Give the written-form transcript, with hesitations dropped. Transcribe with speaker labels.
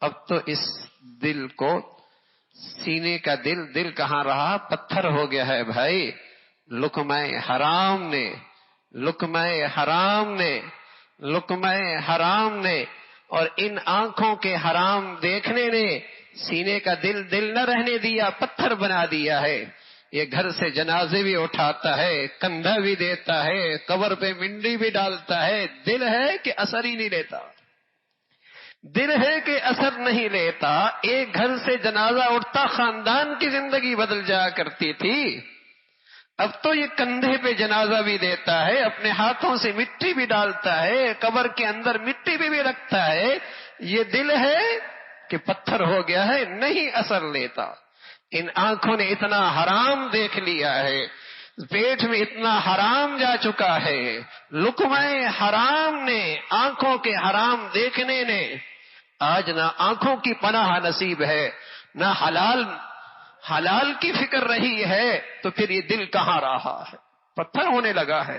Speaker 1: اب تو اس دل کو، سینے کا دل کہاں رہا، پتھر ہو گیا ہے بھائی۔ لقمہ حرام نے اور ان آنکھوں کے حرام دیکھنے نے سینے کا دل نہ رہنے دیا، پتھر بنا دیا ہے۔ یہ گھر سے جنازے بھی اٹھاتا ہے، کندھا بھی دیتا ہے، قبر پہ منڈی بھی ڈالتا ہے، دل ہے کہ اثر ہی نہیں لیتا، دل ہے کہ اثر نہیں لیتا۔ ایک گھر سے جنازہ اٹھتا، خاندان کی زندگی بدل جایا کرتی تھی، اب تو یہ کندھے پہ جنازہ بھی دیتا ہے، اپنے ہاتھوں سے مٹی بھی ڈالتا ہے، قبر کے اندر مٹی بھی رکھتا ہے۔ یہ دل ہے کہ پتھر ہو گیا ہے، نہیں اثر لیتا۔ ان آنکھوں نے اتنا حرام دیکھ لیا ہے، پیٹ میں اتنا حرام جا چکا ہے، لقمہ حرام نے، آنکھوں کے حرام دیکھنے نے آج نہ آنکھوں کی پناہ نصیب ہے، نہ حلال کی فکر رہی ہے، تو پھر یہ دل کہاں رہا ہے، پتھر ہونے لگا ہے۔